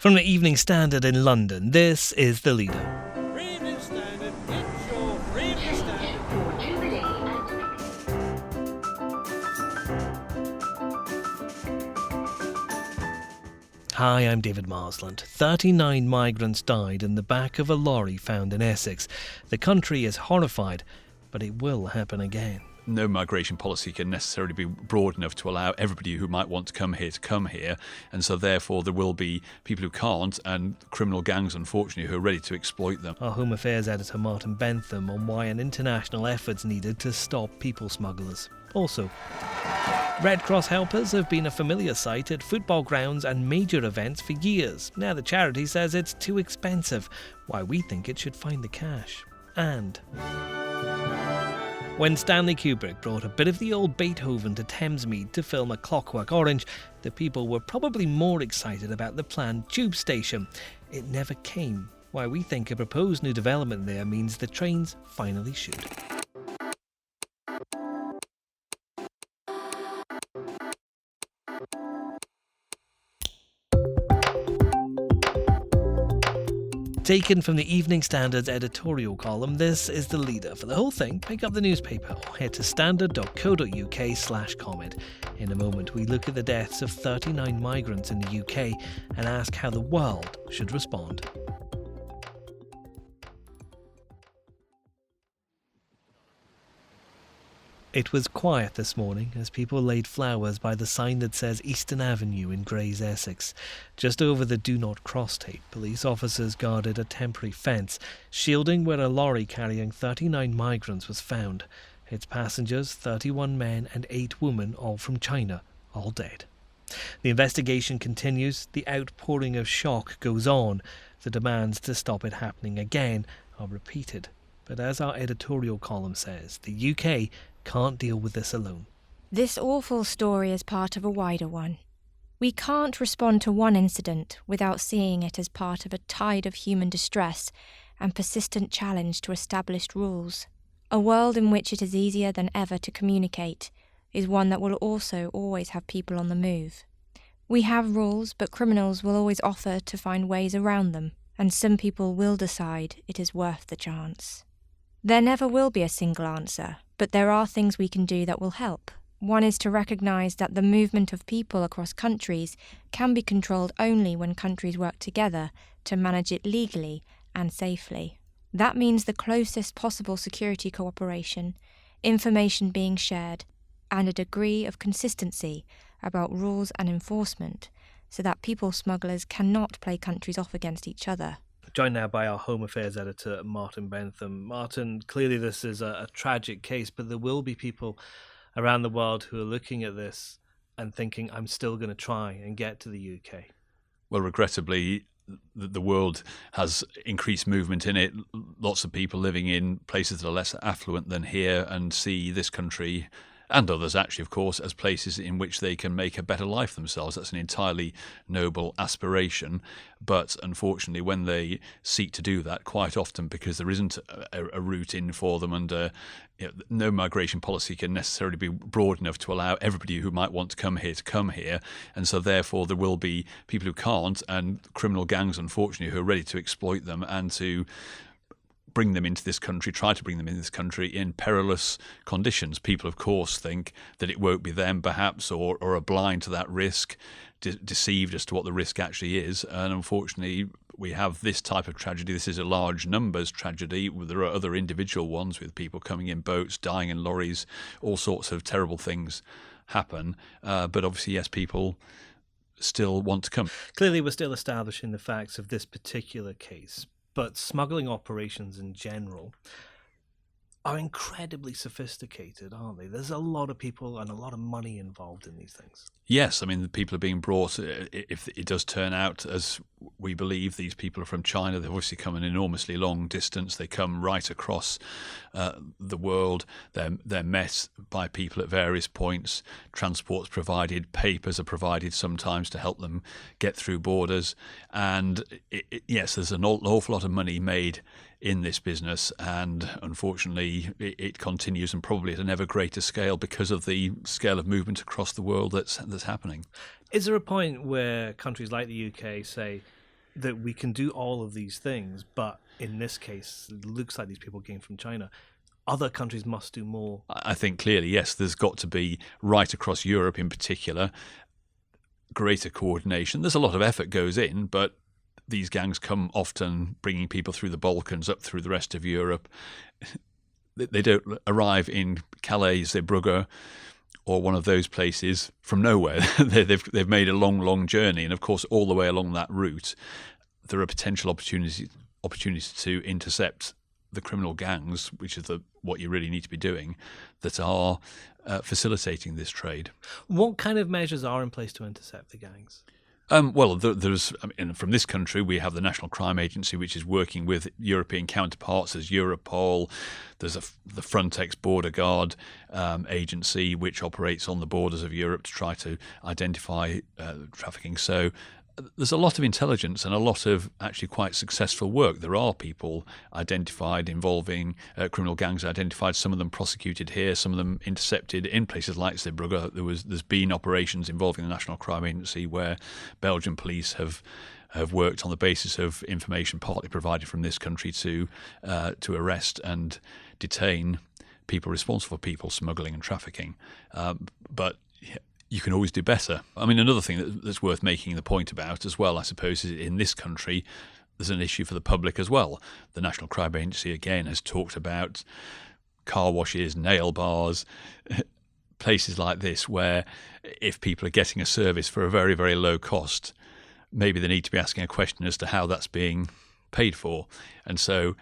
From the Evening Standard in London, this is The Leader. Evening Standard, it's your Evening Standard. Hi, I'm David Marsland. 39 migrants died in the back of a lorry found in Essex. The country is horrified, but it will happen again. No migration policy can necessarily be broad enough to allow everybody who might want to come here, and so therefore there will be people who can't, and criminal gangs, unfortunately, who are ready to exploit them. Our Home Affairs editor Martin Bentham on why an international effort's needed to stop people smugglers. Also, Red Cross helpers have been a familiar sight at football grounds and major events for years. Now the charity says it's too expensive, why we think it should find the cash. And when Stanley Kubrick brought a bit of the old Beethoven to Thamesmead to film A Clockwork Orange, the people were probably more excited about the planned tube station. It never came, why we think a proposed new development there means the trains finally should. Taken from the Evening Standard's editorial column, this is The Leader. For the whole thing, pick up the newspaper or head to standard.co.uk/comment. In a moment, we look at the deaths of 39 migrants in the UK and ask how the world should respond. It was quiet this morning as people laid flowers by the sign that says Eastern Avenue in Grays, Essex. Just over the Do Not Cross tape, police officers guarded a temporary fence, shielding where a lorry carrying 39 migrants was found. Its passengers, 31 men and 8 women, all from China, all dead. The investigation continues, the outpouring of shock goes on. The demands to stop it happening again are repeated. But as our editorial column says, the UK can't deal with this alone. This awful story is part of a wider one. We can't respond to one incident without seeing it as part of a tide of human distress and persistent challenge to established rules. A world in which it is easier than ever to communicate is one that will also always have people on the move. We have rules, but criminals will always offer to find ways around them, and some people will decide it is worth the chance. There never will be a single answer, but there are things we can do that will help. One is to recognise that the movement of people across countries can be controlled only when countries work together to manage it legally and safely. That means the closest possible security cooperation, information being shared, and a degree of consistency about rules and enforcement so that people smugglers cannot play countries off against each other. Joined now by our Home Affairs editor, Martin Bentham. Martin, clearly this is a tragic case, but there will be people around the world who are looking at this and thinking, I'm still going to try and get to the UK. Well, regrettably, the world has increased movement in it. Lots of people living in places that are less affluent than here and see this country, and others actually, of course, as places in which they can make a better life themselves. That's an entirely noble aspiration. But unfortunately, when they seek to do that, quite often, because there isn't a route in for them, and no migration policy can necessarily be broad enough to allow everybody who might want to come here, and so therefore there will be people who can't, and criminal gangs, unfortunately, who are ready to exploit them and to bring them into this country, try to bring them into this country in perilous conditions. People, of course, think that it won't be them, perhaps, or are blind to that risk, deceived as to what the risk actually is. And unfortunately, we have this type of tragedy. This is a large numbers tragedy. There are other individual ones with people coming in boats, dying in lorries, all sorts of terrible things happen. But obviously, yes, people still want to come. Clearly, we're still establishing the facts of this particular case. But smuggling operations in general are incredibly sophisticated, aren't they? There's a lot of people and a lot of money involved in these things. Yes, I mean, the people are being brought, if it does turn out, as we believe, these people are from China. They've obviously come an enormously long distance. They come right across the world. They're met by people at various points. Transport's provided, papers are provided sometimes to help them get through borders. And yes, there's an awful lot of money made in this business, and unfortunately it continues, and probably at an ever greater scale because of the scale of movement across the world that's happening. Is there a point where countries like the UK say, that we can do all of these things, but in this case, it looks like these people came from China. Other countries must do more. I think clearly, yes, there's got to be, right across Europe in particular, greater coordination. There's a lot of effort goes in, but these gangs come often bringing people through the Balkans, up through the rest of Europe. They don't arrive in Calais, Zeebrugge, or one of those places from nowhere. They've made a long journey, and of course, all the way along that route, there are potential opportunities to intercept the criminal gangs, which is what you really need to be doing, that are facilitating this trade. What kind of measures are in place to intercept the gangs? Well, there's from this country, we have the National Crime Agency, which is working with European counterparts. There's Europol. There's the Frontex Border Guard agency, which operates on the borders of Europe to try to identify trafficking. So there's a lot of intelligence and a lot of actually quite successful work. There are people identified involving criminal gangs identified, some of them prosecuted here, some of them intercepted in places like Zeebrugge. There's been operations involving the National Crime Agency where Belgian police have worked on the basis of information partly provided from this country to arrest and detain people responsible for people smuggling and trafficking. But you can always do better. I mean, another thing that's worth making the point about as well, I suppose, is in this country, there's an issue for the public as well. The National Crime Agency, again, has talked about car washes, nail bars, places like this where if people are getting a service for a very, very low cost, maybe they need to be asking a question as to how that's being paid for. And so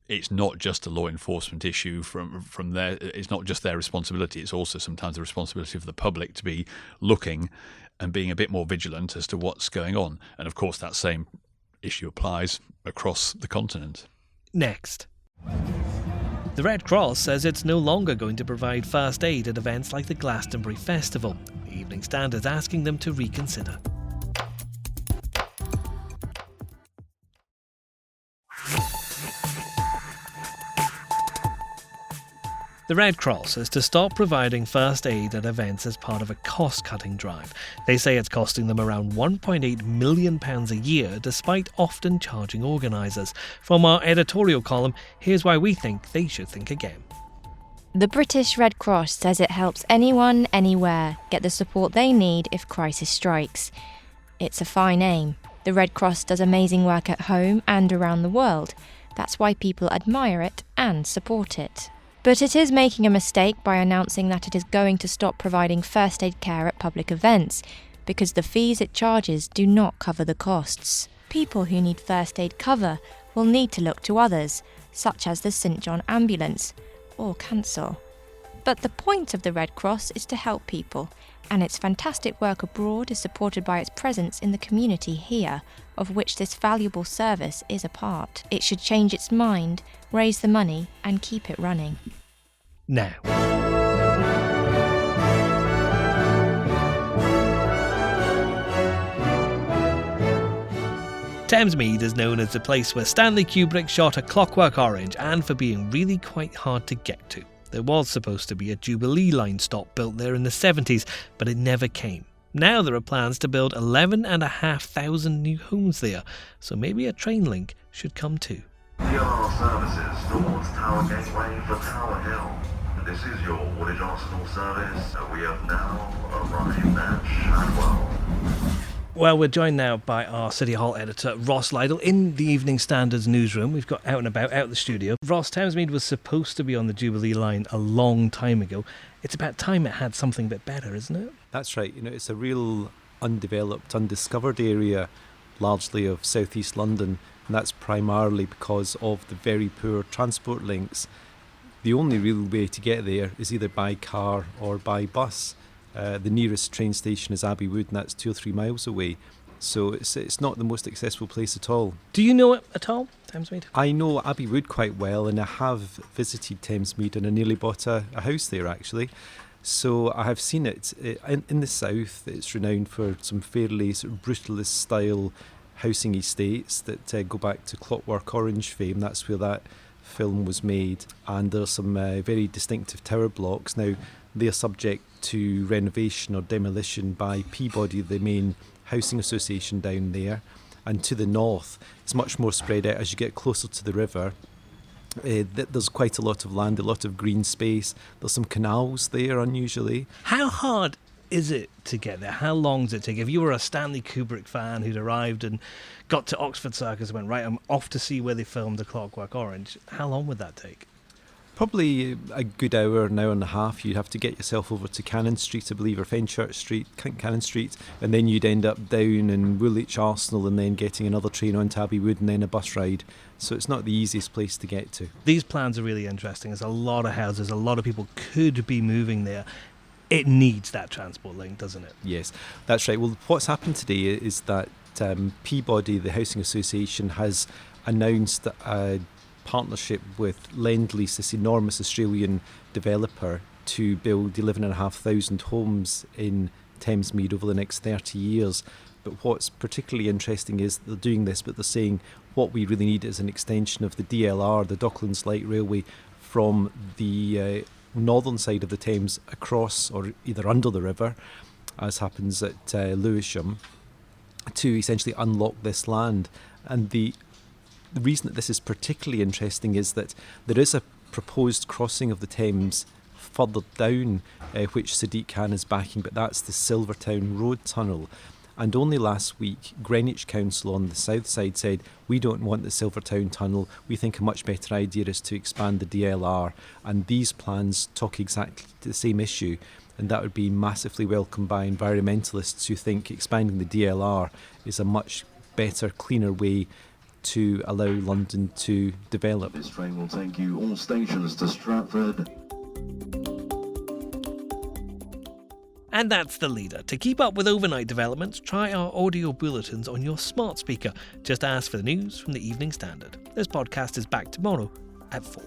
it's not just a law enforcement issue from there. It's not just their responsibility. It's also sometimes the responsibility of the public to be looking and being a bit more vigilant as to what's going on. And of course, that same issue applies across the continent. Next. The Red Cross says it's no longer going to provide first aid at events like the Glastonbury Festival. The Evening Standard is asking them to reconsider. The Red Cross is to stop providing first aid at events as part of a cost-cutting drive. They say it's costing them around £1.8 million a year, despite often charging organisers. From our editorial column, here's why we think they should think again. The British Red Cross says it helps anyone, anywhere, get the support they need if crisis strikes. It's a fine aim. The Red Cross does amazing work at home and around the world. That's why people admire it and support it. But it is making a mistake by announcing that it is going to stop providing first aid care at public events, because the fees it charges do not cover the costs. People who need first aid cover will need to look to others, such as the St John Ambulance, or cancel. But the point of the Red Cross is to help people, and its fantastic work abroad is supported by its presence in the community here, of which this valuable service is a part. It should change its mind, raise the money, and keep it running. Now. Thamesmead is known as the place where Stanley Kubrick shot A Clockwork Orange, and for being really quite hard to get to. There was supposed to be a Jubilee line stop built there in the 70s, but it never came. Now there are plans to build 11,500 new homes there, so maybe a train link should come too. DLR services towards Tower Gateway for Tower Hill. This is your Woolwich Arsenal service. We have now arrived at Shadwell. Well, we're joined now by our City Hall editor, Ross Lydell, in the Evening Standard's newsroom. We've got out and about, out the studio. Ross, Thamesmead was supposed to be on the Jubilee line a long time ago. It's about time it had something a bit better, isn't it? That's right. It's a real undeveloped, undiscovered area, largely of southeast London, and that's primarily because of the very poor transport links. The only real way to get there is either by car or by bus. The nearest train station is Abbey Wood, and that's 2 or 3 miles away. So it's not the most accessible place at all. Do you know it at all, Thamesmead? I know Abbey Wood quite well, and I have visited Thamesmead, and I nearly bought a house there, actually. So I have seen it. In the south, it's renowned for some fairly sort of brutalist style housing estates that go back to Clockwork Orange fame. That's where that film was made, and there's some very distinctive tower blocks. Now, they are subject to renovation or demolition by Peabody, the main housing association down there, And to the north, it's much more spread out as you get closer to the river. There's quite a lot of land, a lot of green space. There's some canals there, unusually. How hard is it to get there? How long does it take? If you were a Stanley Kubrick fan who'd arrived and got to Oxford Circus and went, right, I'm off to see where they filmed The Clockwork Orange, how long would that take? Probably a good hour, an hour and a half. You'd have to get yourself over to Cannon Street, I believe, or Fenchurch Street, Cannon Street, and then you'd end up down in Woolwich Arsenal and then getting another train on to Abbey Wood and then a bus ride. So it's not the easiest place to get to. These plans are really interesting. There's a lot of houses, a lot of people could be moving there. It needs that transport link, doesn't it? Yes, that's right. Well, what's happened today is that Peabody, the Housing Association, has announced a partnership with Lend-Lease, this enormous Australian developer, to build 11,500 homes in Thamesmead over the next 30 years. But what's particularly interesting is they're doing this, but they're saying what we really need is an extension of the DLR, the Docklands Light Railway, from the northern side of the Thames across or either under the river, as happens at Lewisham, to essentially unlock this land. And the reason that this is particularly interesting is that there is a proposed crossing of the Thames further down, which Sadiq Khan is backing, but that's the Silvertown Road Tunnel. And only last week, Greenwich Council on the south side said, we don't want the Silvertown Tunnel. We think a much better idea is to expand the DLR. And these plans talk exactly to the same issue. And that would be massively welcomed by environmentalists who think expanding the DLR is a much better, cleaner way to allow London to develop. This train will take you all stations to Stratford. And that's The Leader. To keep up with overnight developments, try our audio bulletins on your smart speaker. Just ask for the news from the Evening Standard. This podcast is back tomorrow at 4.